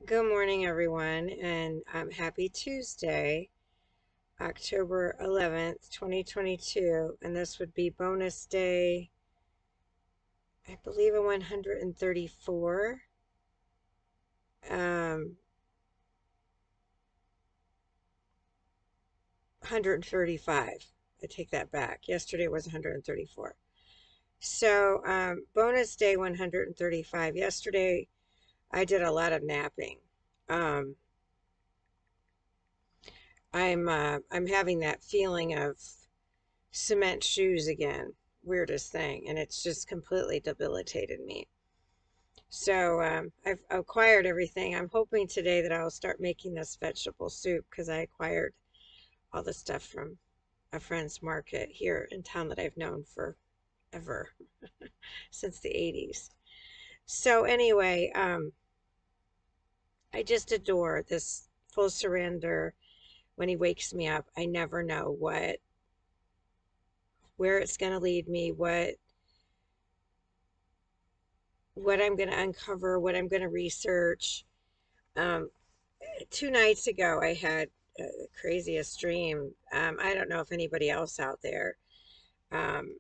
Good morning, everyone, and happy Tuesday, October 11th, 2022. And this would be bonus day, I believe, a 134. Um, 135. I take that back. Yesterday was 134. So, bonus day 135. Yesterday, I did a lot of napping. Um, I'm having that feeling of cement shoes again. Weirdest thing. And it's just completely debilitated me. So I've acquired everything. I'm hoping today that I'll start making this vegetable soup because I acquired all the stuff from a friend's market here in town that I've known forever, since the 80s. So anyway, I just adore this full surrender. When he wakes me up, I never know where it's going to lead me, what I'm going to uncover, what I'm going to research. Um, 2 nights ago, I had the craziest dream. I don't know if anybody else out there um,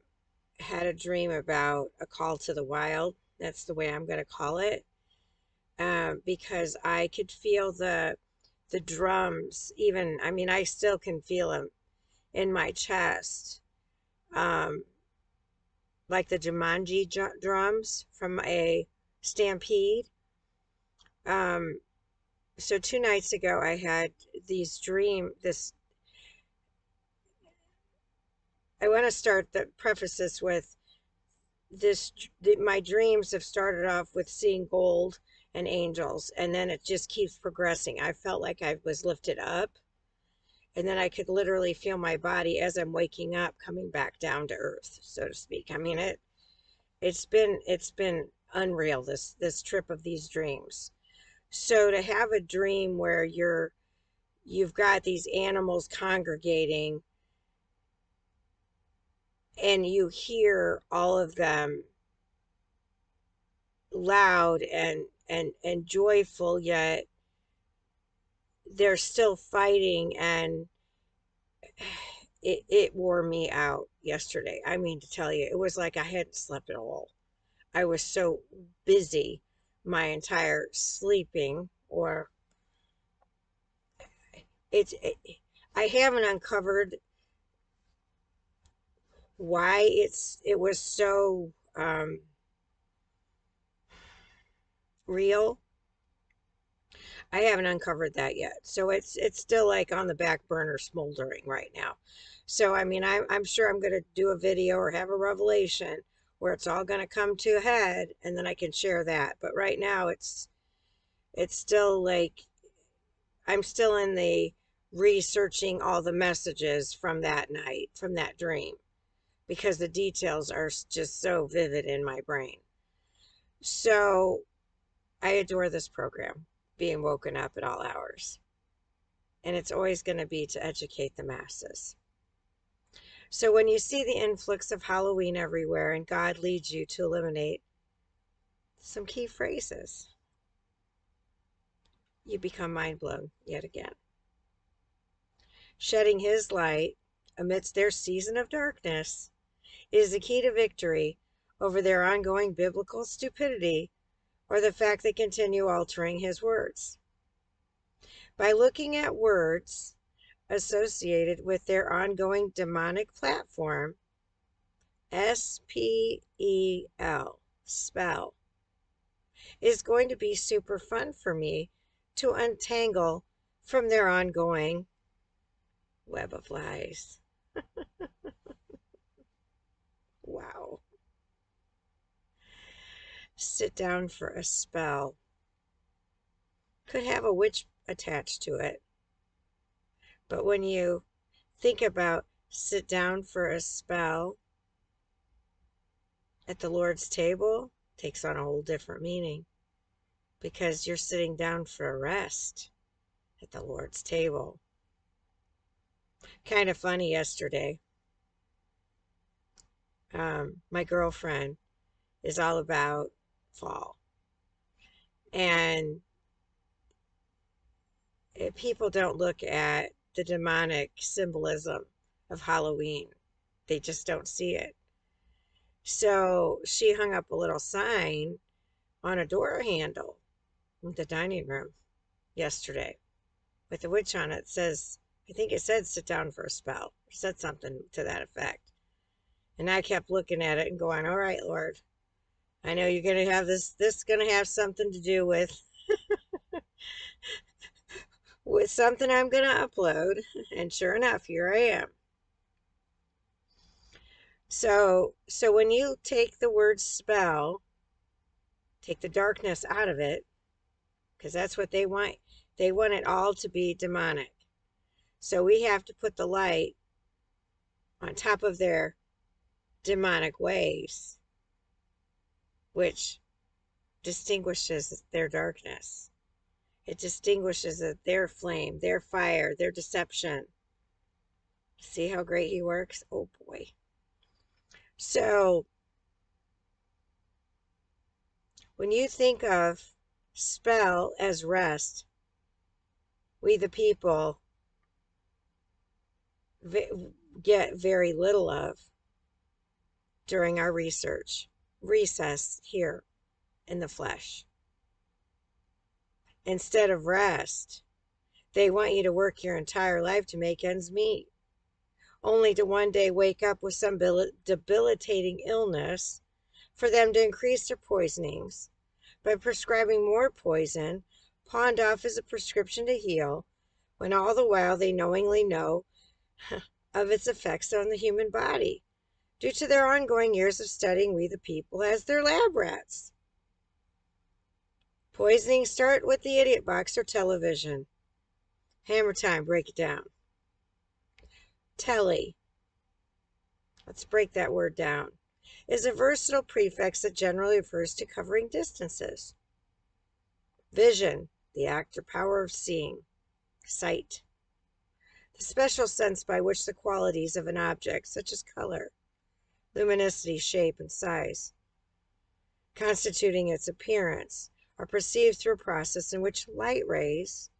had a dream about a call to the wild. That's the way I'm going to call it, because I could feel the drums. Even, I mean, I still can feel them in my chest, um, like the Jumanji drums from a stampede. Um, so 2 nights ago, I had this. I want to start the preface this with this. My dreams have started off with seeing gold and angels, and then it just keeps progressing. I felt like I was lifted up, and then I could literally feel my body as I'm waking up coming back down to earth, so to speak. I mean, it's been unreal, this trip of these dreams. So to have a dream where you've got these animals congregating and you hear all of them loud and joyful, yet they're still fighting, and it wore me out yesterday. I mean, to tell you, it was like I hadn't slept at all. I was so busy my entire sleeping, or it's it, I haven't uncovered why it was so real. I haven't uncovered that yet. So it's still like on the back burner smoldering right now. So I mean, I'm sure I'm going to do a video or have a revelation where it's all going to come to a head, and then I can share that. But right now it's still like I'm still in the researching all the messages from that night, from that dream, because the details are just so vivid in my brain. So I adore this program, being woken up at all hours. And it's always going to be to educate the masses. So when you see the influx of Halloween everywhere and God leads you to eliminate some key phrases, you become mind blown yet again. Shedding his light amidst their season of darkness is the key to victory over their ongoing biblical stupidity or the fact they continue altering his words. By looking at words associated with their ongoing demonic platform, SPEL, spell, is going to be super fun for me to untangle from their ongoing web of lies. Wow. Sit down for a spell. Could have a witch attached to it. But when you think about sit down for a spell at the Lord's table, it takes on a whole different meaning, because you're sitting down for a rest at the Lord's table. Kind of funny yesterday. My girlfriend is all about fall. And People don't look at the demonic symbolism of Halloween. They just don't see it. So she hung up a little sign on a door handle in the dining room yesterday with a witch on it. Says, I think it said sit down for a spell, or said something to that effect. And I kept looking at it and going, all right, Lord, I know you're going to have this is going to have something to do with something I'm going to upload. And sure enough, here I am. So when you take the word spell, take the darkness out of it, because that's what they want. They want it all to be demonic. So we have to put the light on top of their demonic ways, which distinguishes their darkness. It distinguishes their flame, their fire, their deception. See how great he works? Oh boy. So when you think of spell as rest, we the people get very little of during our recess here in the flesh. Instead of rest, they want you to work your entire life to make ends meet, only to one day wake up with some debilitating illness for them to increase their poisonings by prescribing more poison, pawned off as a prescription to heal, when all the while they knowingly know of its effects on the human body, due to their ongoing years of studying we the people as their lab rats. Poisoning start with the idiot box or television. Hammer time, break it down. Telly, let's break that word down, is a versatile prefix that generally refers to covering distances. Vision, the act or power of seeing. Sight, the special sense by which the qualities of an object, such as color, luminosity, shape, and size, constituting its appearance, are perceived through a process in which light rays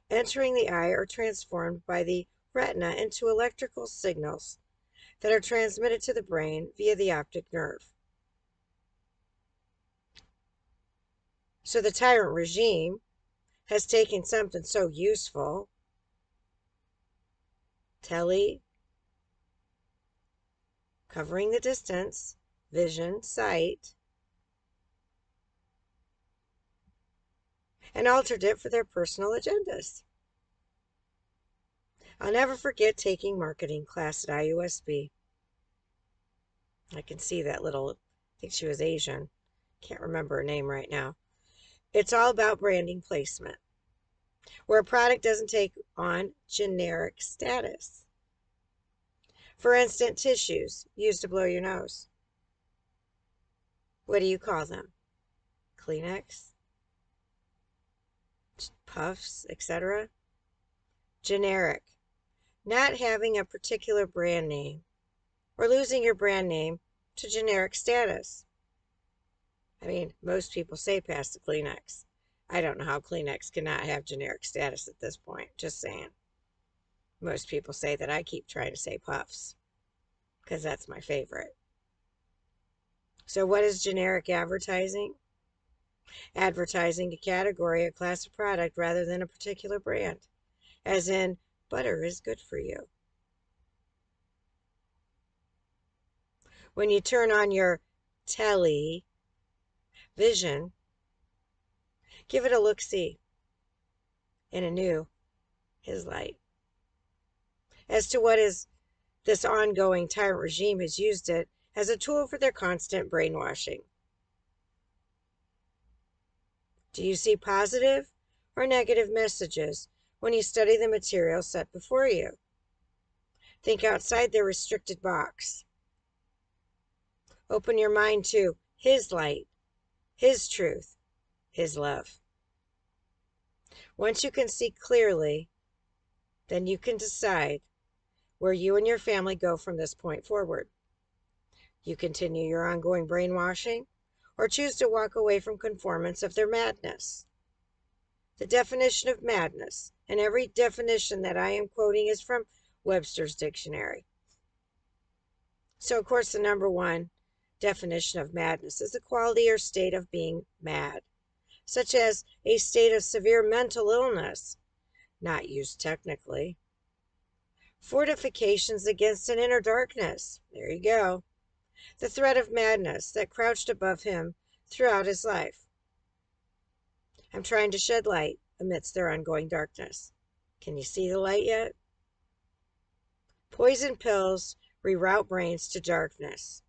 entering the eye are transformed by the retina into electrical signals that are transmitted to the brain via the optic nerve. So the tyrant regime has taken something so useful, telly, covering the distance, vision, sight, and altered it for their personal agendas. I'll never forget taking marketing class at IUSB. I can see that little, I think she was Asian. Can't remember her name right now. It's all about branding placement, where a product doesn't take on generic status. For instance, tissues used to blow your nose. What do you call them? Kleenex? Puffs, etc.? Generic. Not having a particular brand name, or losing your brand name to generic status. I mean, most people say pass the Kleenex. I don't know how Kleenex cannot have generic status at this point. Just saying. Most people say that I keep trying to say Puffs, because that's my favorite. So what is generic advertising? Advertising a category, a class of product, rather than a particular brand. As in, butter is good for you. When you turn on your television, give it a look-see in a new his light. As to what is this ongoing tyrant regime has used it as a tool for their constant brainwashing. Do you see positive or negative messages when you study the material set before you? Think outside their restricted box. Open your mind to his light, his truth, his love. Once you can see clearly, then you can decide where you and your family go from this point forward. You continue your ongoing brainwashing, or choose to walk away from conformance of their madness. The definition of madness And every definition that I am quoting is from Webster's Dictionary. So, of course, the number one definition of madness is the quality or state of being mad, such as a state of severe mental illness, not used technically. Fortifications against an inner darkness. There you go. The threat of madness that crouched above him throughout his life. I'm trying to shed light amidst their ongoing darkness. Can you see the light yet? Poison pills reroute brains to darkness.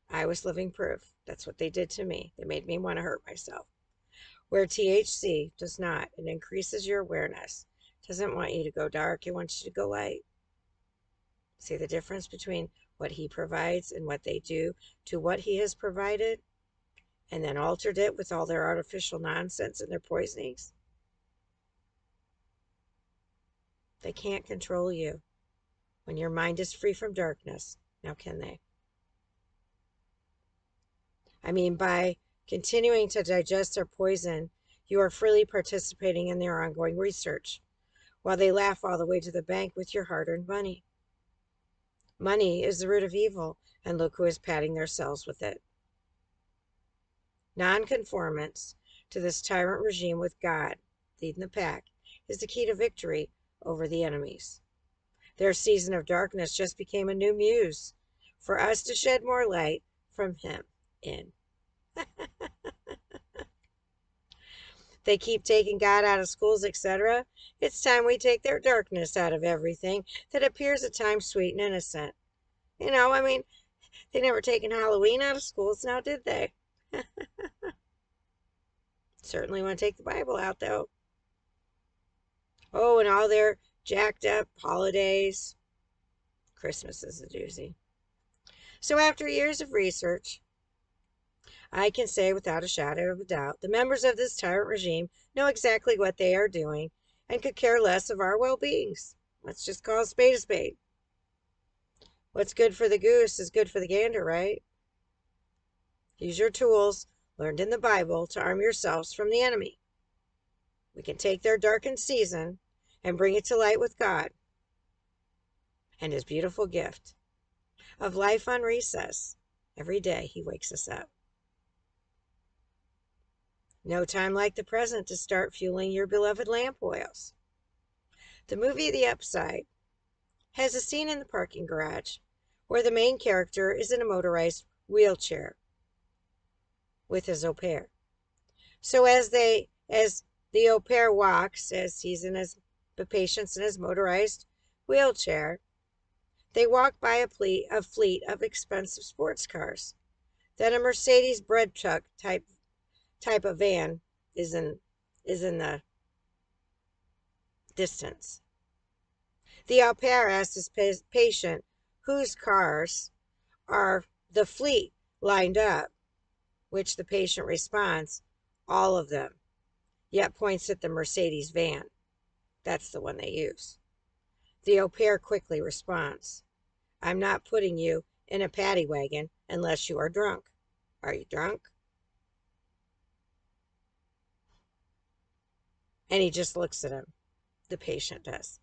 I was living proof. That's what they did to me. They made me want to hurt myself. Where THC does not. It increases your awareness. It doesn't want you to go dark. It wants you to go light. See the difference between what he provides and what they do to what he has provided, and then altered it with all their artificial nonsense and their poisonings? They can't control you when your mind is free from darkness. Now can they? I mean, by continuing to digest their poison, you are freely participating in their ongoing research, while they laugh all the way to the bank with your hard-earned money. Money is the root of evil, and look who is patting themselves with it. Nonconformance to this tyrant regime with God leading the pack is the key to victory over the enemies. Their season of darkness just became a new muse for us to shed more light from him in. They keep taking God out of schools, etc. It's time we take their darkness out of everything that appears at times sweet and innocent. You know, I mean, they never taken Halloween out of schools now, did they? Certainly want to take the Bible out, though. Oh, and all their jacked up holidays. Christmas is a doozy. So after years of research, I can say without a shadow of a doubt, the members of this tyrant regime know exactly what they are doing and could care less of our well-beings. Let's just call a spade a spade. What's good for the goose is good for the gander, right? Use your tools learned in the Bible to arm yourselves from the enemy. We can take their darkened season and bring it to light with God and his beautiful gift of life on recess. Every day he wakes us up. No time like the present to start fueling your beloved lamp oils. The movie The Upside has a scene in the parking garage where the main character is in a motorized wheelchair with his au pair. So as the au pair walks, as he's in the patient's in his motorized wheelchair, they walk by a fleet of expensive sports cars. Then a Mercedes bread truck type of van is in the distance. The au pair asks his patient whose cars are the fleet lined up, which the patient responds, all of them, yet points at the Mercedes van. That's the one they use. The au pair quickly responds, I'm not putting you in a paddy wagon unless you are drunk. Are you drunk? And he just looks at him. The patient does.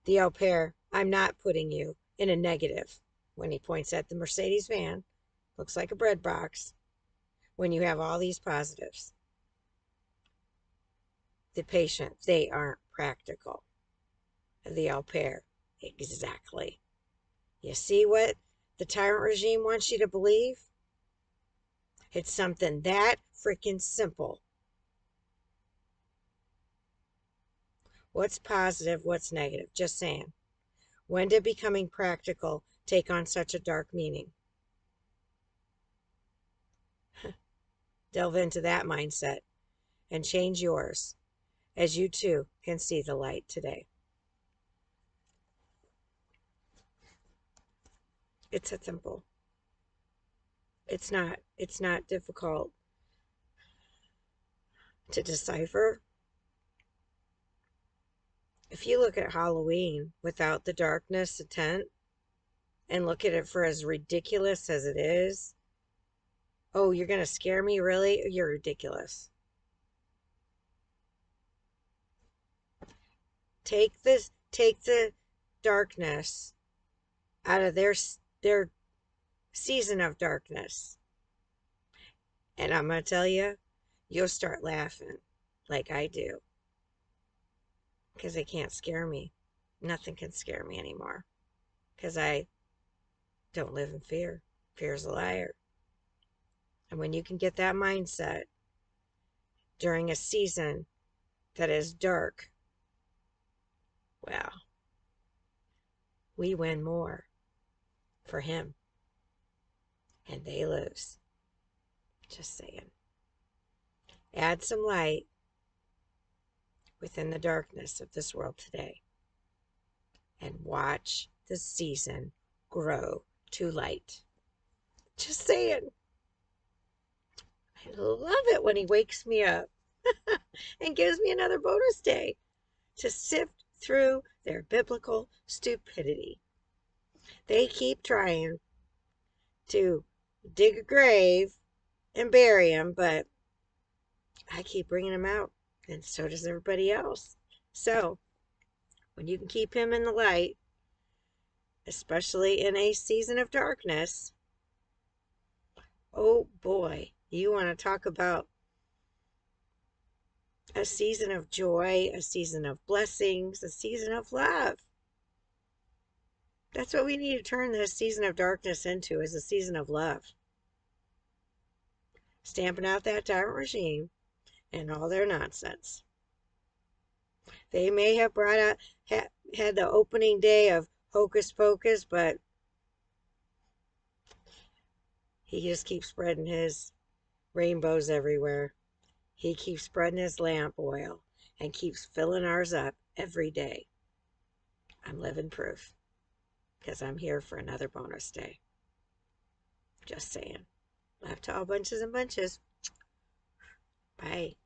The au pair, I'm not putting you in a negative, when he points at the Mercedes van, looks like a bread box, when you have all these positives. The patient, they aren't practical. The au pair, exactly. You see what the tyrant regime wants you to believe? It's something that freaking simple. What's positive, what's negative? Just saying. When did becoming practical take on such a dark meaning? Delve into that mindset and change yours as you too can see the light today. It's a simple. It's not difficult to decipher. If you look at Halloween without the darkness intent and look at it for as ridiculous as it is, oh, you're going to scare me, really? You're ridiculous. take the darkness out of their season of darkness. And I'm going to tell you, you'll start laughing like I do. Because they can't scare me. Nothing can scare me anymore. Because I don't live in fear. Fear is a liar. And when you can get that mindset during a season that is dark, well, we win more for him. And they lose. Just saying. Add some light within the darkness of this world today. And watch the season grow to light. Just saying. I love it when he wakes me up and gives me another bonus day to sift through their biblical stupidity. They keep trying to dig a grave and bury him, but I keep bringing him out, and so does everybody else. So, when you can keep him in the light, especially in a season of darkness, oh boy, you want to talk about a season of joy, a season of blessings, a season of love. That's what we need to turn this season of darkness into, is a season of love. Stamping out that tyrant regime and all their nonsense. They may have brought out, had the opening day of Hocus Pocus, but he just keeps spreading his rainbows everywhere. He keeps spreading his lamp oil and keeps filling ours up every day. I'm living proof, because I'm here for another bonus day. Just saying. Love to all bunches and bunches. Bye.